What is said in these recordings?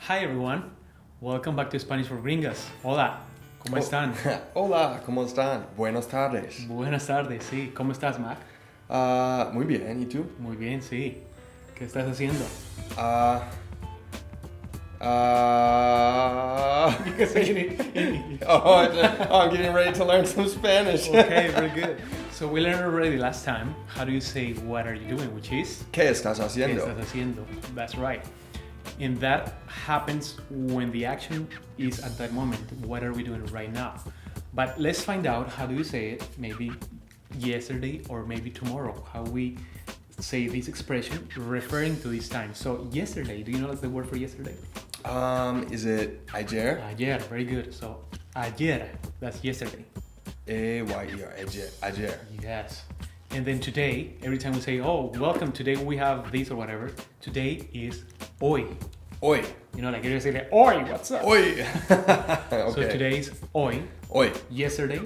Hi everyone, welcome back to Spanish for Gringas. Hola, ¿cómo están? Hola, ¿cómo están? Buenas tardes. Buenas tardes, sí. ¿Cómo estás, Mac? Muy bien, ¿y tú? Muy bien, sí. ¿Qué estás haciendo? You can say it in I'm getting ready to learn some Spanish. Okay, very good. So we learned already last time how do you say what are you doing, which is ¿Qué estás ¿Qué haciendo? estás haciendo? That's right. And that happens when the action is at that moment. What are we doing right now? But let's find out how do you say it, maybe yesterday or maybe tomorrow. How we say this expression referring to this time. So yesterday, do you know the word for yesterday? Is it ayer? Ayer, very good. So ayer, that's yesterday. A-Y-E-R, ayer. Yes. And then today, every time we say, oh, welcome, today we have this or whatever, today is hoy. Hoy. You know, like you're saying, hoy, what's up? Hoy. So Okay. today is hoy. Hoy. Yesterday,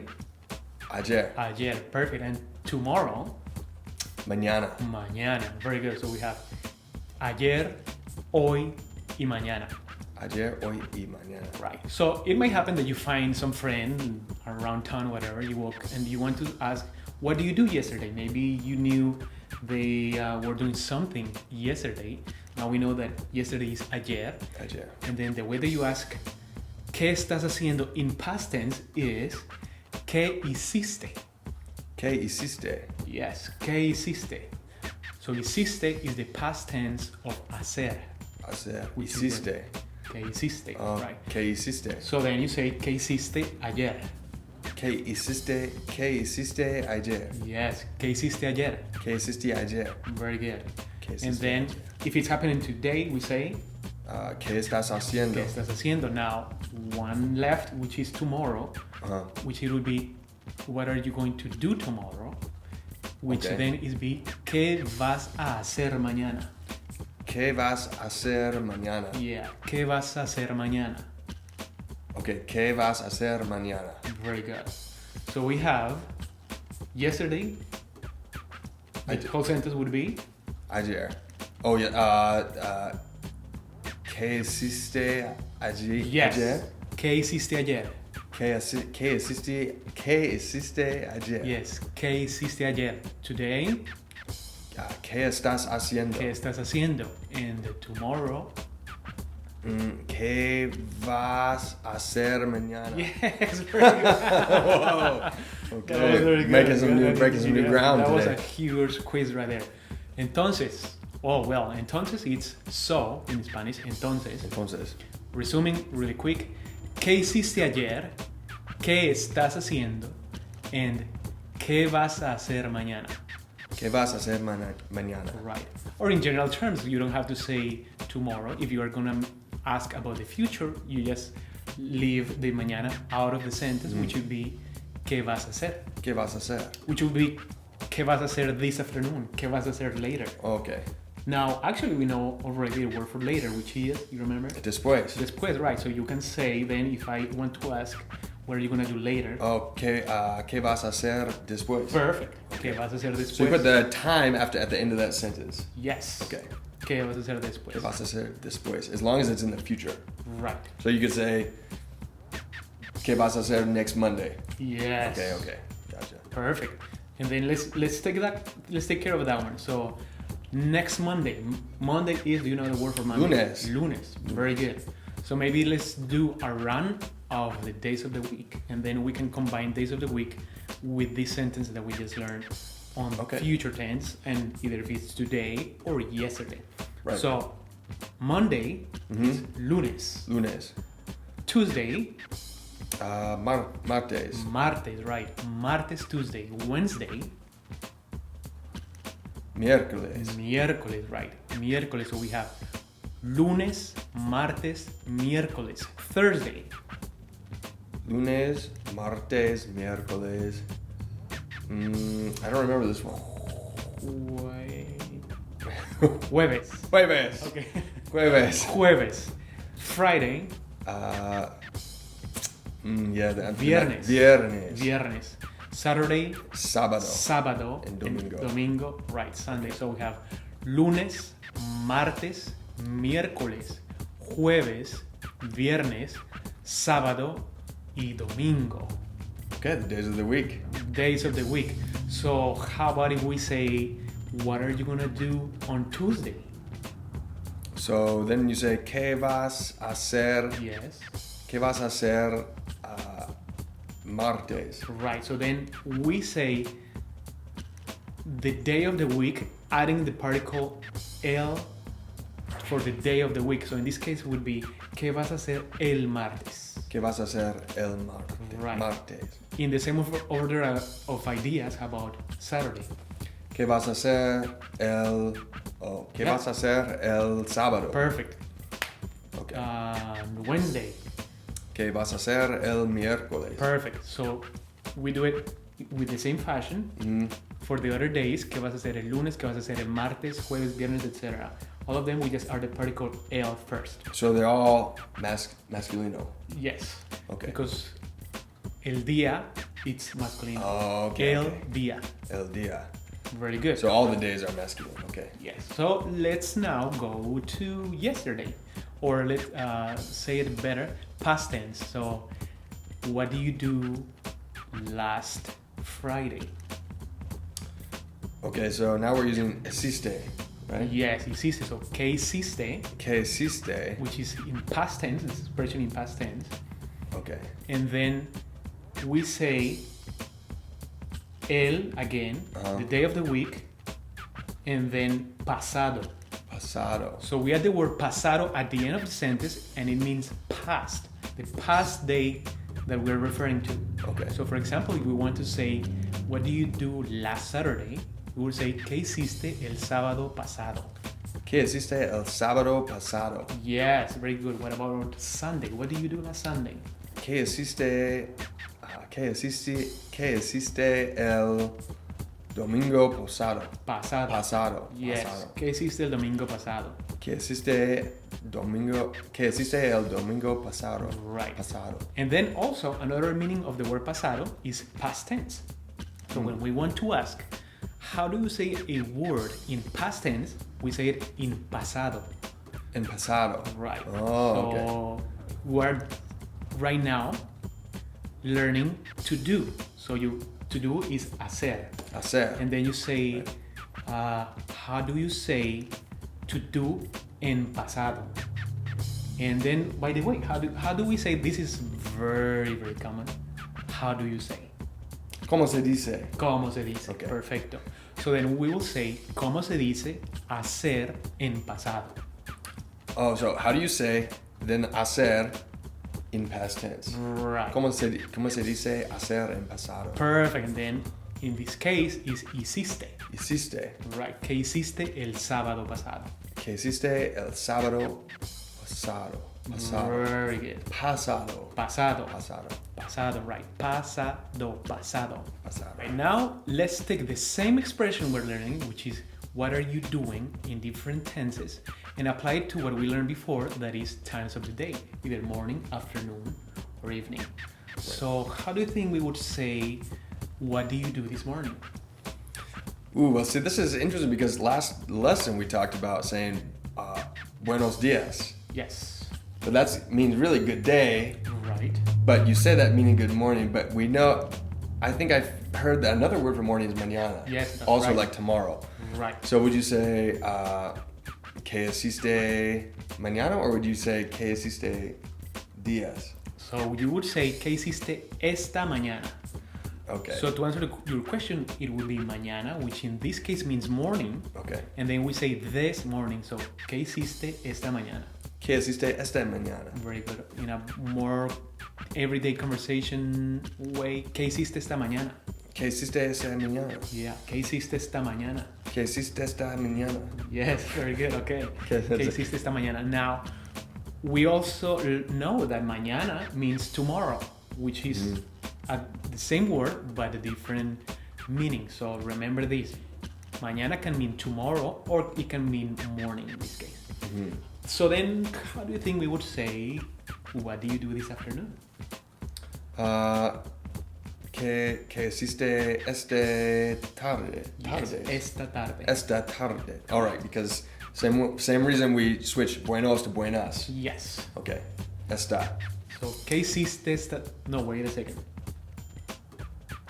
Ayer. ayer. Perfect. And tomorrow, Mañana. mañana. Very good. So we have ayer, hoy, y mañana. Ayer, hoy y mañana. Right. So it might happen that you find some friend around town, whatever, you walk and you want to ask, what do you do yesterday? Maybe you knew they were doing something yesterday. Now we know that yesterday is ayer. Ayer. And then the way that you ask, ¿qué estás haciendo in past tense is, ¿qué hiciste? ¿Qué hiciste? Yes, ¿qué hiciste? So hiciste is the past tense of hacer. Hacer. Which is Hiciste. ¿Qué hiciste? Oh, Right. ¿Qué hiciste? So then you say, ¿qué hiciste ayer? ¿Qué hiciste? ¿Qué hiciste ayer? Yes, ¿qué hiciste ayer? ¿Qué hiciste ayer? Very good. ¿Qué And hiciste then ayer? if it's happening today, we say, ¿Qué estás haciendo? ¿qué estás haciendo? Now, one left, which is tomorrow, Uh-huh. which it would be, what are you going to do tomorrow? Which Okay. then is be, ¿qué vas a hacer mañana? ¿Qué vas a hacer mañana? Yeah, ¿qué vas a hacer mañana? Okay, ¿qué vas a hacer mañana? Very good. So we have yesterday. The Ayer. whole sentence would be, Ayer. Oh, yeah. ¿Qué hiciste ayer? yes, Ayer? ¿qué hiciste ayer? ¿Qué hiciste ayer? Yes, ¿qué hiciste ayer? Today, ¿Qué estás haciendo? ¿qué estás haciendo? And tomorrow, ¿Qué vas a hacer mañana? yes, very good. Whoa. Okay. That was very good. Breaking some new Yeah, ground that today. was a huge quiz right there. Entonces, oh well, entonces it's so in Spanish. Entonces, Entonces, resuming really quick, ¿qué hiciste ayer? ¿Qué estás haciendo? And ¿qué vas a hacer mañana? ¿qué vas a hacer mañana? Right. Or in general terms, you don't have to say tomorrow. If you are gonna ask about the future, you just leave the mañana out of the sentence, which would be ¿qué vas a hacer? ¿Qué vas a hacer? Which would be ¿qué vas a hacer this afternoon? ¿Qué vas a hacer later? Okay. Now, actually, we know already the word for later, which is, you remember? Después. Después, right? So you can say then, if I want to ask, what are you gonna do later? ¿Qué vas a hacer después? Perfect. ¿Qué vas a hacer So you después? put the time at the end of that sentence. Yes. Okay. ¿Qué vas a hacer después? ¿Qué vas a hacer después? As long as it's in the future. Right. So you could say, ¿qué vas a hacer next Monday? Yes. Okay. Gotcha. Perfect. And then let's take care of that one. So next Monday. Monday is, do you know the word for Monday? Lunes. Lunes. Very good. So maybe let's do a run of the days of the week, and then we can combine days of the week with this sentence that we just learned on Okay. future tense, and either if it's today or yesterday. Right. So Monday is lunes. Lunes. Tuesday, Martes. martes, right? Martes, Tuesday. Wednesday, Miércoles. miércoles, right? Miércoles. So we have lunes, martes, miércoles. Thursday, Lunes, martes, miércoles. I don't remember this one. jueves. Jueves. Okay. Jueves. Jueves. Friday, Viernes. Viernes. viernes. Saturday, Sábado. sábado, And domingo. domingo, right? Sunday. So we have lunes, martes, miércoles, jueves, viernes, sábado y domingo. Okay, the days of the week. Days of the week. So how about if we say, what are you gonna do on Tuesday? So then you say, ¿qué vas a hacer? Yes. ¿Qué vas a hacer martes? Right. So then we say the day of the week, adding the particle el for the day of the week. So in this case it would be, ¿qué vas a hacer el martes? ¿Qué vas a hacer el martes? Right. Martes. In the same order of ideas, how about Saturday? ¿Qué vas a hacer el... Oh, ¿qué Yeah. vas a hacer el sábado? Perfect. Okay. Wednesday. ¿Qué vas a hacer el miércoles? Perfect. So we do it with the same fashion Mhm. for the other days. ¿Qué vas a hacer el lunes? ¿Qué vas a hacer el martes, jueves, viernes, etc.? All of them we just add the particle el first. So they're all masculino. Yes. Okay. Because el día, it's masculino. Oh, okay. El Okay. día. El día. Very good. So all the days are masculine. Okay. Yes. So let's now go to yesterday, or let's say it better, past tense. So, what do you do last Friday? Okay, so now we're using existe, right? Yes, hiciste. So, ¿qué hiciste? ¿Qué existe? Which is in past tense, this expression in past tense. Okay. And then we say el again, Uh-huh. the day of the week, and then pasado. Pasado. So we add the word pasado at the end of the sentence, and it means past, the past day that we're referring to. Okay. So for example, if we want to say, what do you do last Saturday? We will say, ¿qué hiciste el sábado pasado? ¿Qué existe el sábado pasado? Yes, very good. What about Sunday? What do you do last Sunday? ¿Qué existe? ¿Qué existe el domingo pasado? Pasado. Pasado. Yes. Pasado. ¿Qué hiciste el domingo pasado? ¿Qué existe domingo? ¿Qué existe el domingo pasado? Right. Pasado. And then also another meaning of the word pasado is past tense. So when we want to ask, how do you say a word in past tense? We say it in pasado. En pasado. Right. Oh, okay. So we're right now learning to do. So to do is hacer. Hacer. And then you say, how do you say to do en pasado? And then, by the way, how do we say this is very, very common? How do you say? ¿Cómo se dice? ¿Cómo se dice? Okay. Perfecto. So then we will say, ¿cómo se dice hacer en pasado? Oh, so how do you say then hacer in past tense? Right. ¿Cómo se dice hacer en pasado? Perfect. And then, in this case, is hiciste. Hiciste. Right. ¿Qué hiciste el sábado pasado? ¿Qué hiciste el sábado pasado? Pasado. Very good. Pasado. Pasado. Pasado. Pasado, right. Pasado, pasado. Pasado. Right now, let's take the same expression we're learning, which is what are you doing in different tenses, and apply it to what we learned before, that is times of the day, either morning, afternoon, or evening. So, how do you think we would say, what do you do this morning? Ooh, well, see, this is interesting because last lesson we talked about saying buenos dias. Yes. But that means really good day, Right. but you say that meaning good morning, but we know, I think I've heard that another word for morning is mañana. Yes, that's also right. like tomorrow. Right. So would you say que hiciste mañana, or would you say que hiciste días? So you would say, ¿qué hiciste esta mañana? Okay. So to answer your question, it would be mañana, which in this case means morning. Okay. And then we say this morning. So, ¿qué hiciste esta mañana? ¿Qué hiciste esta mañana? Very good. In a more everyday conversation way, ¿qué hiciste esta mañana? ¿Qué hiciste esta mañana? Yeah, ¿qué hiciste esta mañana? ¿Qué hiciste esta mañana? Yes, very good. Okay. Okay, ¿Qué hiciste esta mañana? Now, we also know that mañana means tomorrow, which is the same word but a different meaning. So remember this. Mañana can mean tomorrow, or it can mean morning in this case. Mm-hmm. So then, how do you think we would say, what do you do this afternoon? ¿Qué hiciste esta tarde? Yes, esta tarde. Esta tarde. All right, because Same reason we switch buenos to buenas. Yes. Okay. Está. So, ¿qué hiciste esta... No, wait a second.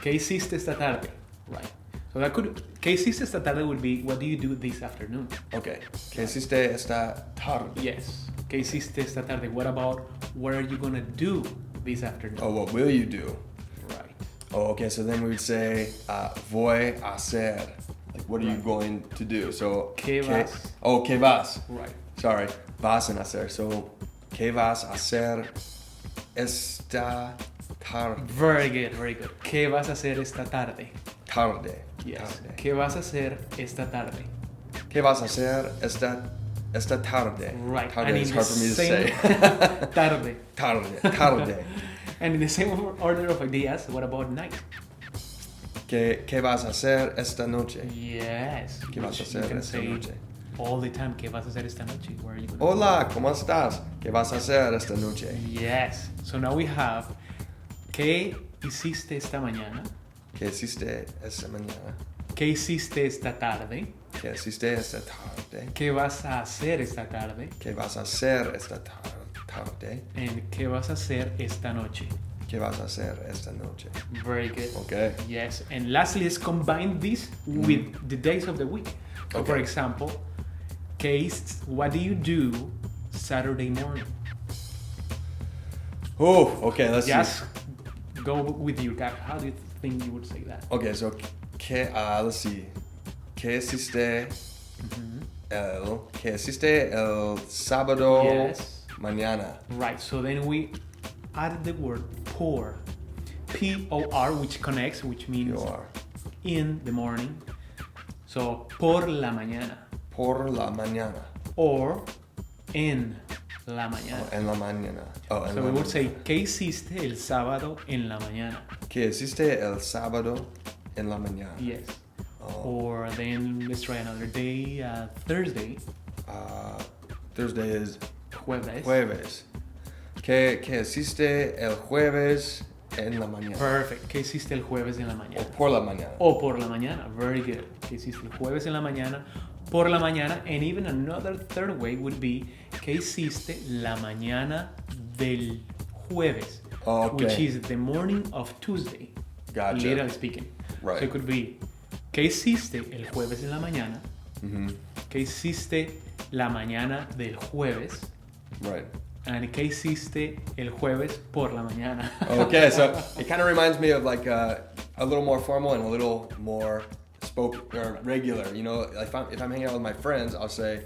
¿Qué hiciste esta tarde? Right. So that could... ¿Qué hiciste esta tarde would be, what do you do this afternoon? Okay. ¿Qué hiciste esta tarde? Yes. ¿Qué hiciste esta tarde? What about, what are you gonna do this afternoon? Oh, what will you do? Right. Oh, okay. So then we would say, voy a hacer. Like, what are you going to do? So, ¿Qué vas? Oh, ¿qué vas? Right. Sorry. Vas a hacer. So, ¿qué vas a hacer esta tarde? Very good, very good. ¿Qué vas a hacer esta tarde? Tarde. Yes. Tarde. ¿Qué vas a hacer esta tarde? ¿Qué vas a hacer esta tarde? Right. Tarde And is in hard the for me to same- say. Tarde. Tarde. And in the same order of ideas, what about night? ¿Qué vas a hacer esta noche? Yes. ¿Qué vas a which you hacer can esta say noche? all the time. ¿Qué vas a hacer esta noche? Where are you gonna Hola, ¿cómo estás? ¿Qué vas a hacer esta noche? Yes. So now we have ¿qué hiciste esta mañana? ¿Qué hiciste esta mañana? ¿Qué hiciste esta tarde? ¿Qué hiciste esta tarde? ¿Qué vas a hacer esta tarde? ¿Qué vas a hacer esta tarde? And ¿qué vas a hacer esta noche? ¿Qué vas a hacer esta noche? Very good. Okay. Yes. And lastly, let's combine this with the days of the week. So Okay. for example, what do you do Saturday morning? Oh, okay, let's Just see. go with your gut. How do you think you would say that? Okay, so let's see. ¿Qué hiciste el sábado Yes. mañana? Right. So then we added the word por. P-O-R, which connects, which means You are. in the morning. So por la mañana. Por la mañana. Or en la mañana. En la mañana. Oh, en So la we would mañana. say, ¿qué hiciste el sábado en la mañana? ¿Qué hiciste el sábado en la mañana? Yes. Oh. Or then let's try another day, Thursday, Thursday is jueves. jueves. ¿Qué hiciste el jueves en la mañana? Perfect. ¿Qué hiciste el jueves en la O mañana? por la mañana. O por la mañana. Very good. ¿Qué hiciste el jueves en la mañana? Por la mañana. And even another third way would be, ¿qué hiciste la mañana del jueves? Okay. Which is the morning of Tuesday. Gotcha. Literally speaking. Right. So it could be, ¿qué hiciste el jueves en la mañana? Mm-hmm. ¿Qué hiciste la mañana del jueves? Right. And ¿qué hiciste el jueves por la mañana? Okay, so it kind of reminds me of like a little more formal and a little more regular. You know, if I'm hanging out with my friends, I'll say,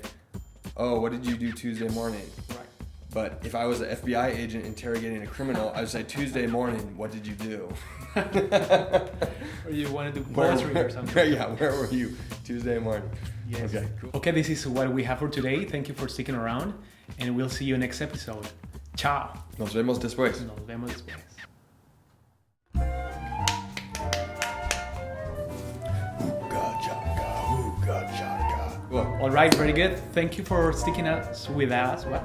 "Oh, what did you do Tuesday morning?" Right. But if I was an FBI agent interrogating a criminal, I'd say, "Tuesday morning, what did you do?" Or you want to do poetry or something. Yeah, where were you Tuesday morning? Yes. Okay, cool. Okay, this is what we have for today. Thank you for sticking around, and we'll see you next episode. Ciao. Nos vemos después. Nos vemos después. Hookah chaka, hookah chaka. What? All right, very good. Thank you for sticking us with us. What?